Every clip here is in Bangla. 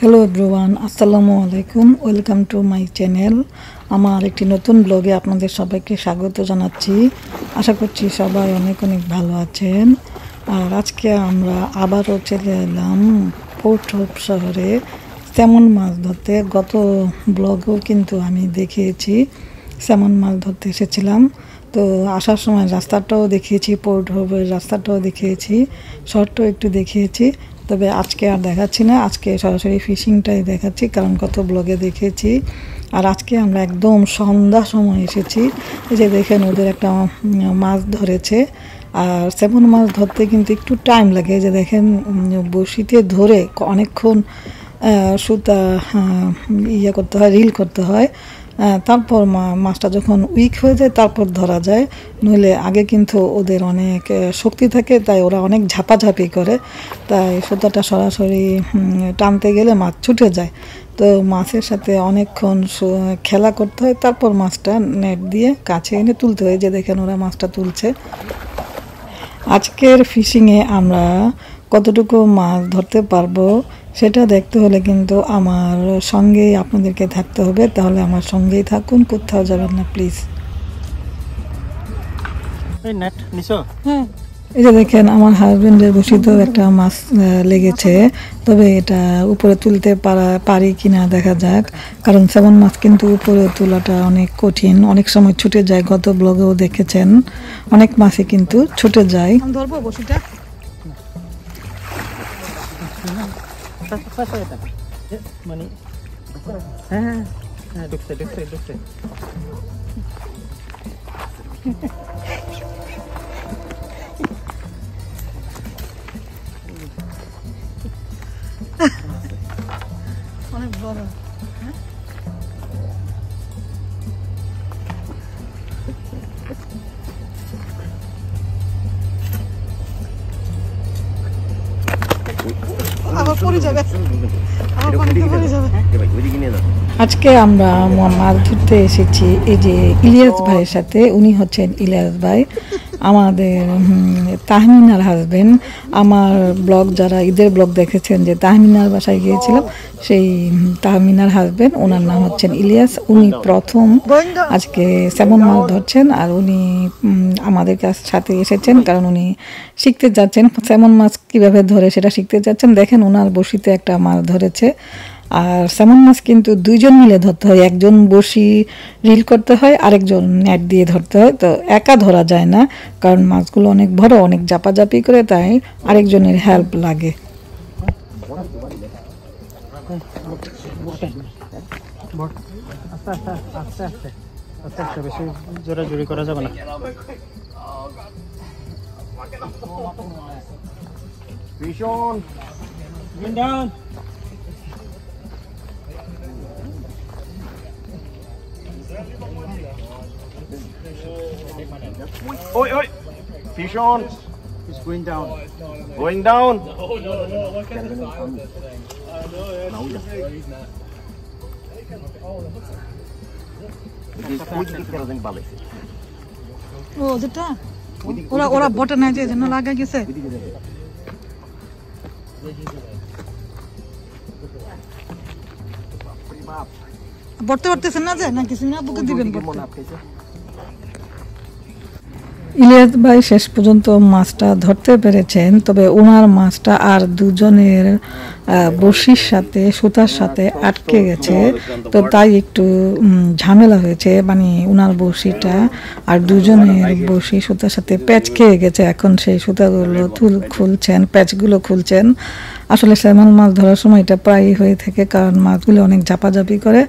হ্যালো এভরিওয়ান, আসসালামু আলাইকুম। Welcome to my channel. আমার একটি নতুন ব্লগে আপনাদের সবাইকে স্বাগত জানাচ্ছি। আশা করছি সবাই অনেক অনেক ভালো আছেন। আর আজকে আমরা আবারও চলে এলাম পোর্ট হোপ শহরে স্যামন মাছ ধরতে। গত ব্লগেও কিন্তু আমি দেখিয়েছি স্যামন মাছ ধরতে এসেছিলাম। তো আসার সময় রাস্তাটাও দেখিয়েছি, পোর্ট হোপের রাস্তাটাও দেখিয়েছি, শহরটাও একটু দেখিয়েছি। তবে আজকে আর দেখাচ্ছি না, আজকে সরাসরি ফিশিংটাই দেখাচ্ছি, কারণ কত ব্লগে দেখেছি। আর আজকে আমরা একদম সন্ধ্যা সময় এসেছি। এই যে দেখেন ওদের একটা মাছ ধরেছে। আর স্যামন মাছ ধরতে কিন্তু একটু টাইম লাগে। যে দেখেন বড়শিতে ধরে অনেকক্ষণ সুতা ইয়ে করতে হয়, রিল করতে হয়। তারপর মাছটা যখন উইক হয়ে যায় তারপর ধরা যায়। নইলে আগে কিন্তু ওদের অনেক শক্তি থাকে, তাই ওরা অনেক ঝাপাঝাপি করে, তাই সুতাটা সরাসরি টানতে গেলে মাছ ছুটে যায়। তো মাছের সাথে অনেকক্ষণ খেলা করতে হয়, তারপর মাছটা নেট দিয়ে কাছে এনে তুলতে হয়। যে দেখেন ওরা মাছটা তুলছে। আজকের ফিশিংয়ে আমরা কতটুকু মাছ ধরতে পারবো সেটা দেখতে হলে কিন্তু আমার সঙ্গেই আপনাদেরকে থাকতে হবে। তাহলে আমার সঙ্গেই থাকুন, কোথাও যাবেন না প্লিজ। হ্যাঁ, এই যে দেখেন আমার হাজবেন্ডের বসিতেও একটা মাছ লেগেছে। তবে এটা উপরে তুলতে পারি কিনা দেখা যাক, কারণ স্যামন মাছ কিন্তু উপরে তোলাটা অনেক কঠিন, অনেক সময় ছুটে যায়। গত ব্লগেও দেখেছেন অনেক মাছই কিন্তু ছুটে যায়। ধরবো বসিটা। অনেক বড়। আজকে আমরা মাছ ধরতে এসেছি এই যে ইলিয়াস ভাইয়ের সাথে। উনি হচ্ছেন ইলিয়াস ভাই, আমাদের তাহমিনার হাজবেন্ড। আমার ব্লগ যারা ঈদের ব্লগ দেখেছেন, যে তাহমিনার বাসায় গিয়েছিলাম, সেই তাহমিনার হাজবেন্ড, ওনার নাম হচ্ছেন ইলিয়াস। উনি প্রথম আজকে স্যামন মাছ ধরছেন। আর উনি আমাদের সাথে এসেছেন কারণ উনি শিখতে যাচ্ছেন স্যামন মাছ কিভাবে ধরে, সেটা শিখতে যাচ্ছেন। দেখেন ওনার বড়শিতে একটা মাছ ধরেছে। আর স্যামন মাছ কিন্তু দুইজন মিলে ধরতে হয়, একজন বড়শি রিল করতে হয়, আরেকজন নেট দিয়ে ধরতে হয়। তো একা ধরা যায় না, কারণ মাছগুলো অনেক বড়, অনেক জাপাজাপি করে, তাই আরেকজনের হেল্প লাগে। বেশি জোরাজুরি করা যাবে না। ভীষণ Oi, oi! Fish on! It's going down. Going down! ও যেটা ওরা ওরা বটে নাই, যে জন্য লাগা গেছে। বটতে পারতেছেন না, যে না কিছু না বুকে দিবেন। ইলিয়াস ভাই শেষ পর্যন্ত মাছটা ধরতে পেরেছেন, তবে ওনার মাছটা আর দুজনের বড়শির সাথে সুতার সাথে আটকে গেছে। তো তাই একটু ঝামেলা হয়েছে, মানে ওনার বড়শিটা আর দুজনের বড়শি সুতার সাথে প্যাচ খেয়ে গেছে। এখন সেই সুতাগুলো খুলছেন, প্যাচগুলো খুলছেন। আসলে স্যামন মাছ ধরার সময় এটা প্রায়ই হয়ে থাকে, কারণ মাছগুলো অনেক ঝাপাঝাপি করে।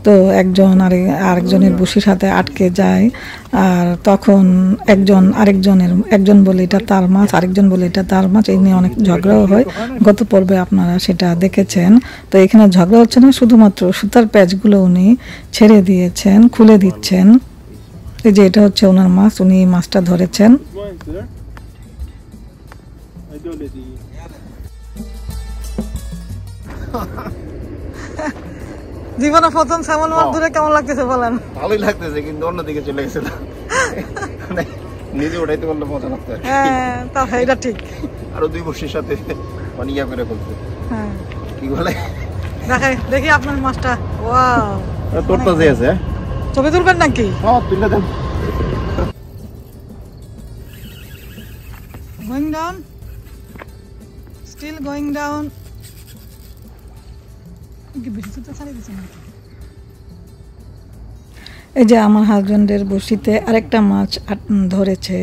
তো একজন আরেকজনের বড়শির সাথে আটকে যায়, আর তখন একজন বলে এটা তার মাছ, আরেকজন বলে এটা তার মাছ। এই নিয়ে অনেক ঝগড়াও হয়। গত পর্বে আপনারা সেটা দেখেছেন। তো এখানে ঝগড়া হচ্ছে না, শুধুমাত্র সুতার প্যাচগুলো উনি ছেড়ে দিয়েছেন, খুলে দিচ্ছেন। এই যে এটা হচ্ছে ওনার মাছ, উনি মাছটা ধরেছেন। জীবনে প্রথম স্যামন মাছ ধরে কেমন লাগতেছে বলেন? ভালোই লাগতেছে, কিন্তু অন্যদিকে চলে গেছে না, নিজে ওটাইতে বললে মজা লাগতো। হ্যাঁ, তা এটা ঠিক। আরো দুই বর্ষের সাথে মানে ইয়া করে বলতে, হ্যাঁ কি বলে দেখাই দেখি আপনার মাছটা। ওয়াও, তোরটা যে আছে ছবি তুলবেন নাকি? হ্যাঁ তুলে দেন। Going down, still going down. এই যে আমার হাজবেন্ডের বড়শিতে আরেকটা মাছ ধরেছে,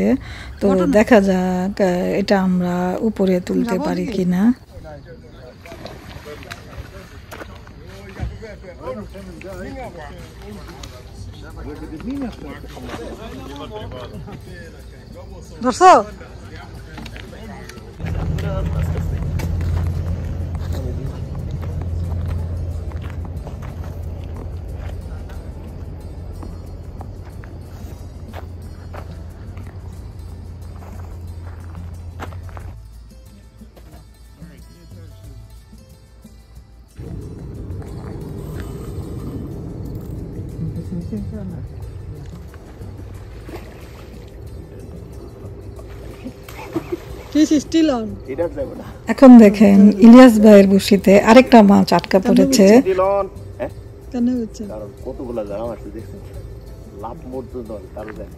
তো দেখা যাক এটা আমরা উপরে তুলতে পারি কিনা। ধরছো? এখন দেখেন ইলিয়াস ভাইয়ের বড়শিতে আরেকটা মাছ আটকা পড়েছে। কতগুলা জায়গা মাছ দেখছেন, লাভ মরতো দল তারও যায়।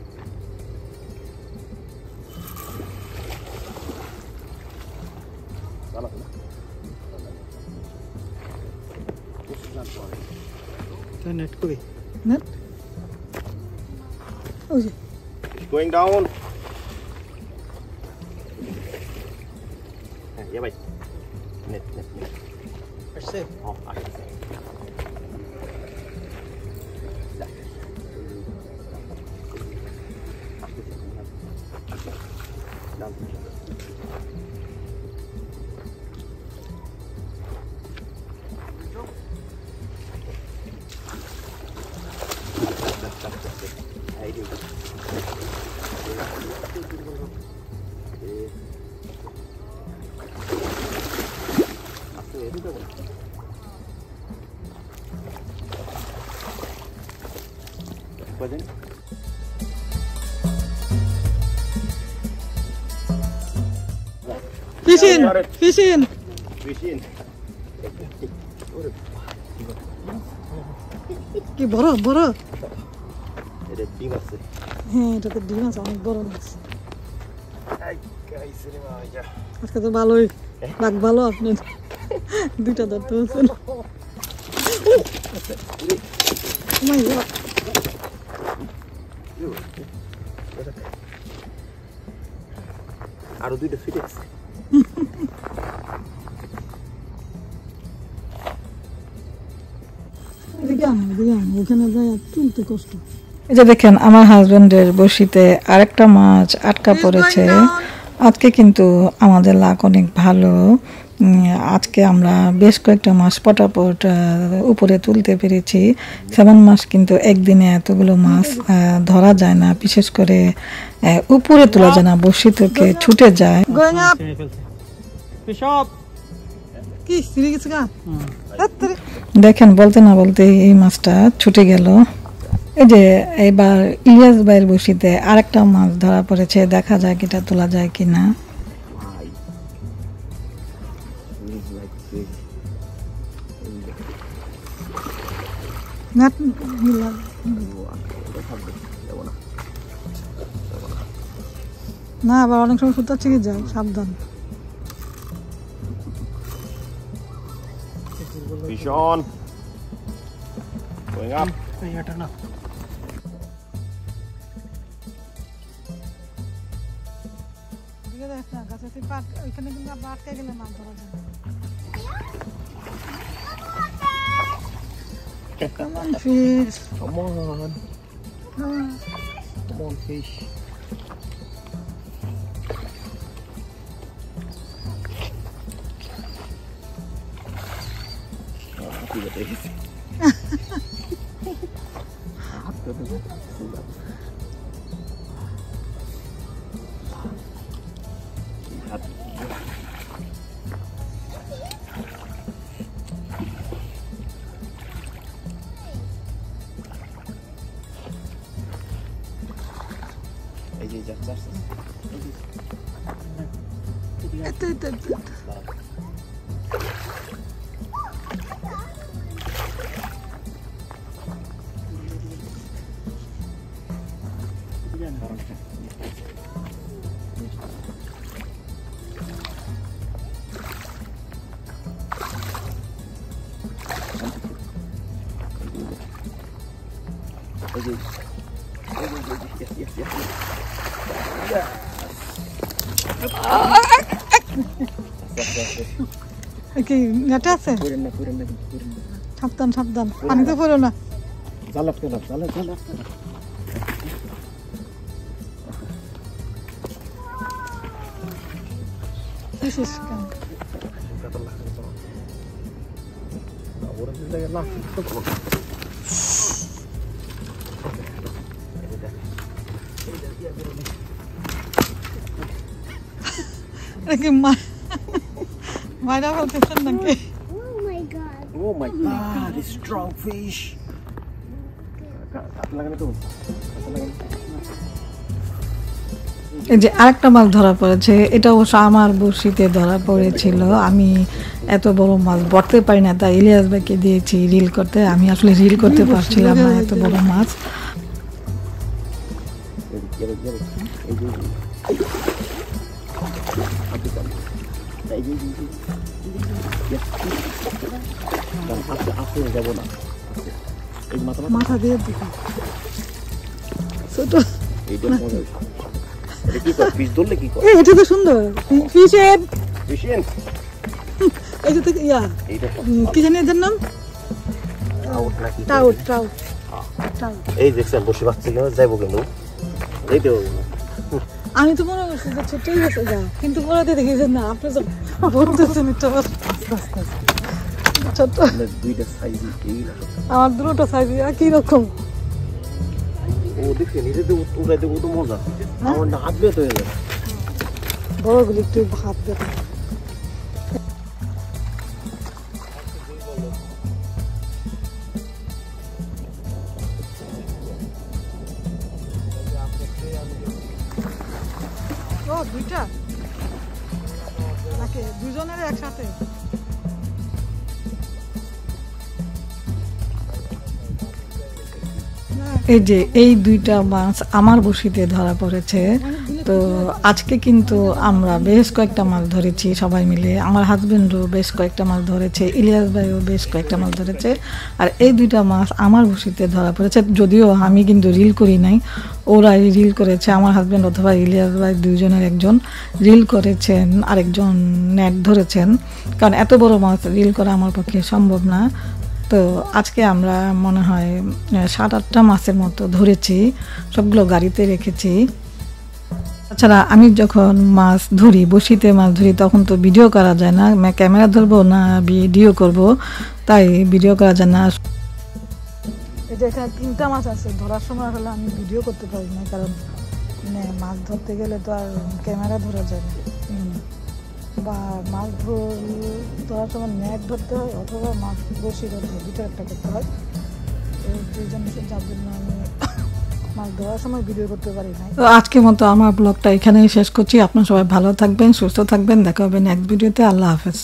নেট করি নেট ওই যে going down. Yeah, bhai. Net. আসছে Oh, আসছে। ফিশিং কি বড় বড়, এটা ডিম আছে। হ্যাঁ এটা তো ডিম আছে, অনেক বড় মাছ। আজকে তো ভালোই লাগ, ভালো আপনি দুইটা ধরতে হচ্ছেন। আরো দুইটা ফিট আছে। ওখানে যাই তুলতে কষ্ট। এই যে দেখেন আমার হাজবেন্ডের বড়শিতে আরেকটা মাছ আটকা পড়েছে। আজকে কিন্তু আমাদের লাক অনেক ভালো। আজকে আমরা বেশ কয়েকটা মাছ পটাপট উপরে তুলতে পেরেছি। 7 মাস কিন্তু একদিনে এতগুলো মাছ ধরা যায় না, বিশেষ করে উপরে তোলা যায় না, বড়শি থেকে ছুটে যায়। দেখেন বলতে না বলতে এই মাছটা ছুটে গেল। এই যে এবার ইলিয়াস ভাইয়ের বড়শিতে আরেকটা মাছ ধরা পড়েছে, দেখা যায় কিটা তোলা যায় কিনা। না আবার অনেক সময় সুতা ছিঁড়ে যায়, সাবধান। ভীষণ going up. এটা না ওইখানে কিন্তু আটকে গেলে মাছ ধরা যায়। Come on, fish. Come on. Come on, fish. কি নেটে আছে? সাবধান সাবধান, পানিতে পড়ো না। মাইরা বলতেছেন নাকি? Oh my god, it's strong fish. এই যে আরেকটা মাছ ধরা পড়েছে, এটা অবশ্য আমার বড়শিতে ধরা পড়েছিল। আমি এত বড় মাছ ধরতে পারি না, তাই ইলিয়াস ভাইকে দিয়েছি রিল করতে। আমি আসলে রিল করতে পারছিলাম না এত বড় মাছ। মাথা দিয়ে দিকে ছোট, এটা তো সুন্দর ফিশ হেড। এই যে ইয়া কি জানি এদের নাম, ট্রাউট ট্রাউট। এই দেখছেন বসে পাচ্ছিল যাইবো কিন্তু এই তো আমি তো মনে করছি যে ছোটই গেছে যা, কিন্তু পরে দেখেছেন না আপনি তো বলতেছেন এটা ছোট। দুইটা সাইজ আমার দুটো সাইজ একই রকম। ও দেখে নিজে তো উঠাইতে কত মজা, আমার না হাত বেত হয়ে যাবে। বড়গুলি একটু ভাত দেবে। ও দুইটা নাকি দুজনের একসাথে? এই যে এই দুইটা মাছ আমার বড়শিতে ধরা পড়েছে। তো আজকে কিন্তু আমরা বেশ কয়েকটা মাছ ধরেছি সবাই মিলে। আমার হাজবেন্ডও বেশ কয়েকটা মাছ ধরেছে, ইলিয়াস ভাইও বেশ কয়েকটা মাছ ধরেছে। আর এই দুইটা মাছ আমার বড়শিতে ধরা পড়েছে, যদিও আমি কিন্তু রিল করি নাই, ওরাই রিল করেছে। আমার হাজবেন্ড অথবা ইলিয়াস ভাই দুইজনের একজন রিল করেছেন, আরেকজন নেট ধরেছেন, কারণ এত বড় মাছ রিল করা আমার পক্ষে সম্ভব না। তো আজকে আমরা মনে হয় 7-8টা মাছের মতো ধরেছি, সবগুলো গাড়িতে রেখেছি। তাছাড়া আমি যখন মাছ ধরি, বড়শিতে মাছ ধরি, তখন তো ভিডিও করা যায় না, ক্যামেরা ধরবো না ভিডিও করব, তাই ভিডিও করা যায় না। এটা এখানে 3টা মাছ আছে, ধরার সময় হলে আমি ভিডিও করতে পারি না, কারণ মাছ ধরতে গেলে তো আর ক্যামেরা ধরা যায় না, বা মাছ ধরার সময় নেট ধরতে হয় অথবা মাছ বড়শি ধরতে হয়, দুটো একটা করতে হয়। এই দুইজন যার জন্য আমি মাছ ধরার সময় ভিডিও করতে পারি না। তো আজকের মতো আমার ব্লগটা এখানেই শেষ করছি। আপনারা সবাই ভালো থাকবেন, সুস্থ থাকবেন, দেখা হবে নেক্সট ভিডিওতে। আল্লাহ হাফেজ।